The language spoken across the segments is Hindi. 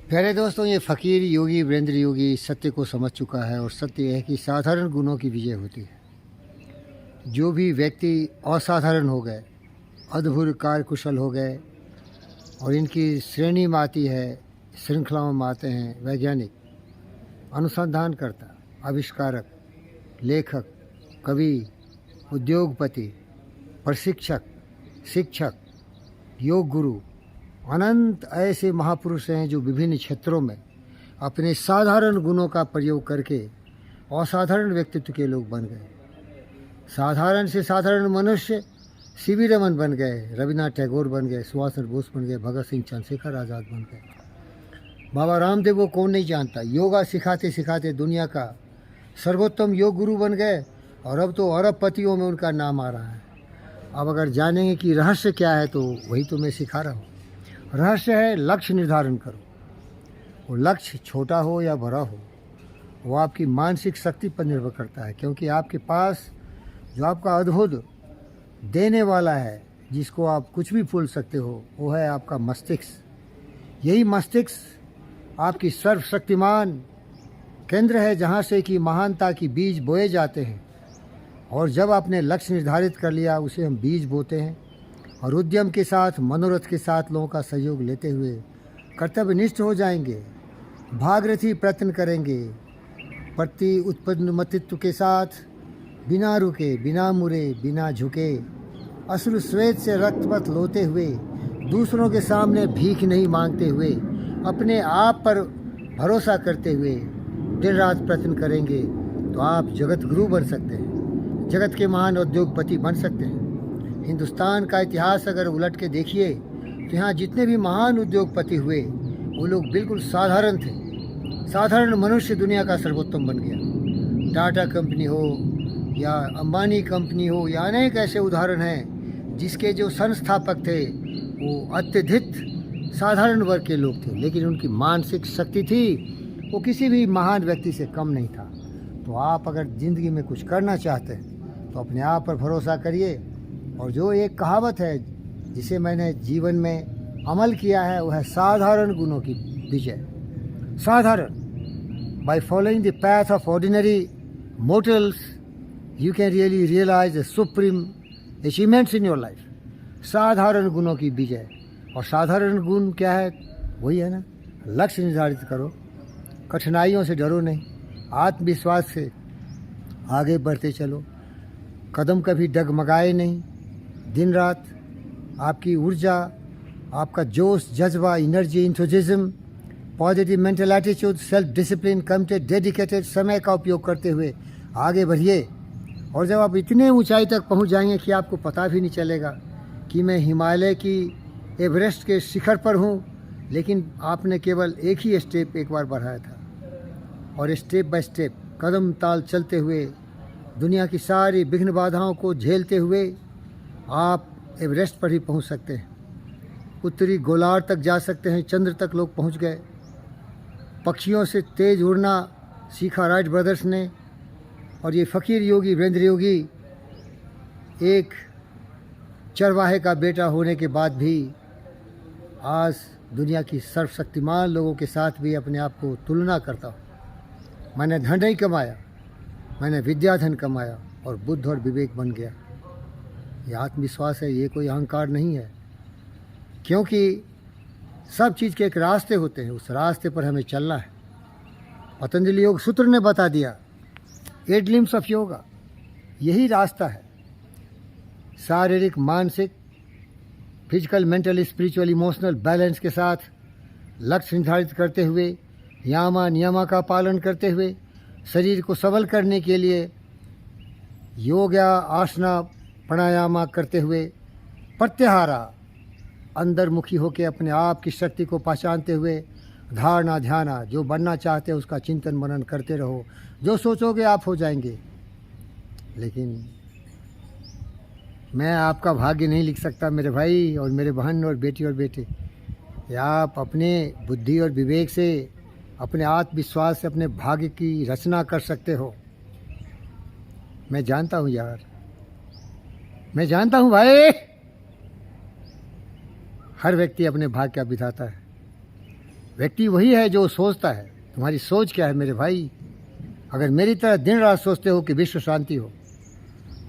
प्यारे दोस्तों, ये फ़कीर योगी वीरेंद्र योगी सत्य को समझ चुका है और सत्य यह है कि साधारण गुणों की विजय होती है। जो भी व्यक्ति असाधारण हो गए, अद्भुत कार्यकुशल हो गए और इनकी श्रेणी में आती है, श्रृंखलाओं में आते हैं वैज्ञानिक, अनुसंधानकर्ता, आविष्कारक, लेखक, कवि, उद्योगपति, प्रशिक्षक, शिक्षक, योग गुरु, अनंत ऐसे महापुरुष हैं जो विभिन्न क्षेत्रों में अपने साधारण गुणों का प्रयोग करके असाधारण व्यक्तित्व के लोग बन गए। साधारण से साधारण मनुष्य सीवी रमन बन गए, रविन्द्रनाथ टैगोर बन गए, सुभाष चंद्र बोस बन गए, भगत सिंह, चंद्रशेखर आज़ाद बन गए। बाबा रामदेव को कौन नहीं जानता, योगा सिखाते सिखाते दुनिया का सर्वोत्तम योग गुरु बन गए और अब तो अरबपतियों में उनका नाम आ रहा है। अब अगर जानेंगे कि रहस्य क्या है तो वही तो मैं सिखा रहा हूँ। रहस्य है लक्ष्य निर्धारण करो। वो लक्ष्य छोटा हो या बड़ा हो, वो आपकी मानसिक शक्ति पर निर्भर करता है, क्योंकि आपके पास जो आपका अद्भुत देने वाला है, जिसको आप कुछ भी भूल सकते हो, वो है आपका मस्तिष्क। यही मस्तिष्क आपकी सर्वशक्तिमान केंद्र है, जहाँ से कि महानता की बीज बोए जाते हैं। और जब आपने लक्ष्य निर्धारित कर लिया, उसे हम बीज बोते हैं और उद्यम के साथ, मनोरथ के साथ लोगों का सहयोग लेते हुए कर्तव्यनिष्ठ हो जाएंगे, भागीरथी प्रयत्न करेंगे, प्रति उत्पन्नमतित्व के साथ बिना रुके, बिना मुड़े, बिना झुके, अश्रु श्वेत से रक्तपत लोते हुए, दूसरों के सामने भीख नहीं मांगते हुए, अपने आप पर भरोसा करते हुए दिन रात प्रयत्न करेंगे तो आप जगत गुरु बन सकते हैं, जगत के महान उद्योगपति बन सकते हैं। हिंदुस्तान का इतिहास अगर उलट के देखिए तो यहाँ जितने भी महान उद्योगपति हुए वो लोग बिल्कुल साधारण थे। साधारण मनुष्य दुनिया का सर्वोत्तम बन गया। टाटा कंपनी हो या अंबानी कंपनी हो या अनेक ऐसे उदाहरण हैं जिसके जो संस्थापक थे वो अत्यधिक साधारण वर्ग के लोग थे, लेकिन उनकी मानसिक शक्ति थी वो किसी भी महान व्यक्ति से कम नहीं था। तो आप अगर ज़िंदगी में कुछ करना चाहते हैं तो अपने आप पर भरोसा करिए। और जो एक कहावत है जिसे मैंने जीवन में अमल किया है, वो है साधारण गुणों की विजय। साधारण, by following the path of ordinary mortals you can really realise the supreme achievements in your life. साधारण गुणों की विजय। और साधारण गुण क्या है? वही है ना, लक्ष्य निर्धारित करो, कठिनाइयों से डरो नहीं, आत्मविश्वास से आगे बढ़ते चलो, कदम कभी डगमगाए नहीं, दिन रात आपकी ऊर्जा, आपका जोश, जज्बा, energy, enthusiasm, positive mental attitude, self discipline, committed, dedicated, समय का उपयोग करते हुए आगे बढ़िए। और जब आप इतने ऊंचाई तक पहुंच जाएंगे कि आपको पता भी नहीं चलेगा कि मैं हिमालय की एवरेस्ट के शिखर पर हूं, लेकिन आपने केवल एक ही स्टेप एक बार बढ़ाया था और स्टेप बाय स्टेप, कदम ताल चलते हुए, दुनिया की सारी विघ्न बाधाओं को झेलते हुए आप एवरेस्ट पर ही पहुंच सकते हैं। उत्तरी गोलार्ध तक जा सकते हैं, चंद्र तक लोग पहुंच गए। पक्षियों से तेज उड़ना सीखा राइट ब्रदर्स ने। और ये फ़कीर योगी वीरेंद्र योगी एक चरवाहे का बेटा होने के बाद भी आज दुनिया की सर्वशक्तिमान लोगों के साथ भी अपने आप को तुलना करता हूँ। मैंने धन नहीं कमाया, मैंने विद्याधन कमाया और बुद्ध और विवेक बन गया। ये आत्मविश्वास है, ये कोई अहंकार नहीं है, क्योंकि सब चीज़ के एक रास्ते होते हैं, उस रास्ते पर हमें चलना है। पतंजलि योग सूत्र ने बता दिया, 8 ग्लिम्स ऑफ योगा, यही रास्ता है। शारीरिक, मानसिक, physical, mental, spiritual, emotional balance के साथ लक्ष्य निर्धारित करते हुए, यामा नियमा का पालन करते हुए, शरीर को सबल करने के लिए योग या आसना प्राणायाम करते हुए, प्रत्याहारा, अंतर्मुखी होकर अपने आप की शक्ति को पहचानते हुए, धारणा ध्याना, जो बनना चाहते हैं उसका चिंतन मनन करते रहो। जो सोचोगे आप हो जाएंगे। लेकिन मैं आपका भाग्य नहीं लिख सकता मेरे भाई और मेरे बहन और बेटी और बेटे। या आप अपने बुद्धि और विवेक से, अपने आत्मविश्वास से अपने भाग्य की रचना कर सकते हो। मैं जानता हूँ यार, मैं जानता हूँ भाई। हर व्यक्ति अपने भाग्य का विधाता है। व्यक्ति वही है जो सोचता है। तुम्हारी सोच क्या है मेरे भाई? अगर मेरी तरह दिन रात सोचते हो कि विश्व शांति हो,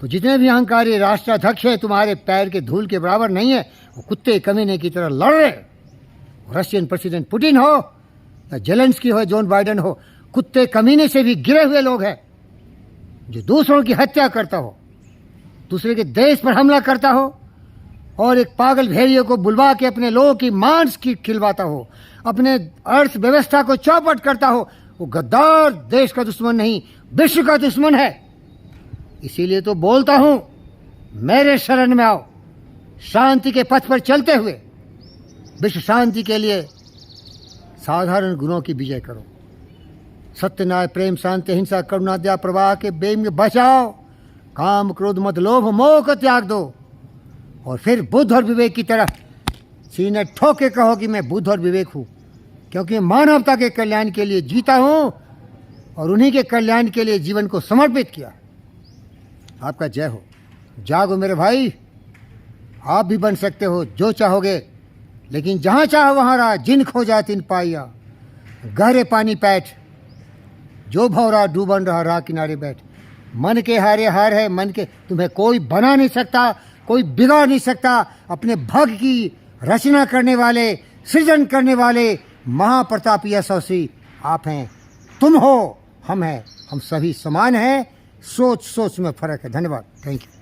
तो जितने भी अहंकारी राष्ट्राध्यक्ष हैं तुम्हारे पैर के धूल के बराबर नहीं है। वो कुत्ते कमीने की तरह लड़ रहे। रशियन प्रेसिडेंट पुतिन हो या जेलेंस्की हो, जॉन बाइडेन हो, कुत्ते कमीने से भी गिरे हुए लोग हैं जो दूसरों की हत्या करता हो, दूसरे के देश पर हमला करता हो और एक पागल भेड़िए को बुलवा के अपने लोगों की मांस की खिलवाता हो, अपने अर्थव्यवस्था को चौपट करता हो। वो गद्दार देश का दुश्मन नहीं, विश्व का दुश्मन है। इसीलिए तो बोलता हूं, मेरे शरण में आओ, शांति के पथ पर चलते हुए विश्व शांति के लिए साधारण गुणों की विजय करो। सत्य, न्याय, प्रेम, शांति, हिंसा, करुणा, दया, प्रवाह के बेम में बचाओ। काम, क्रोध, मद, लोभ, मोह को त्याग दो और फिर बुद्ध और विवेक की तरह सीने ठोक के कहो कि मैं बुद्ध और विवेक हूं, क्योंकि मानवता के कल्याण के लिए जीता हूं और उन्हीं के कल्याण के लिए जीवन को समर्पित किया। आपका जय हो। जागो मेरे भाई, आप भी बन सकते हो जो चाहोगे, लेकिन जहां चाहो वहां रहा, जिन खो जाए तिन पाइया। गहरे पानी पैठ, जो भौरा डूबन रहा राह किनारे बैठ। मन के हारे हार है, मन के तुम्हें कोई बना नहीं सकता, कोई बिगाड़ नहीं सकता। अपने भाग्य की रचना करने वाले, सृजन करने वाले महाप्रतापी यशस्वी आप हैं। तुम हो, हम हैं, हम सभी समान हैं। सोच सोच में फर्क है। धन्यवाद, थैंक यू।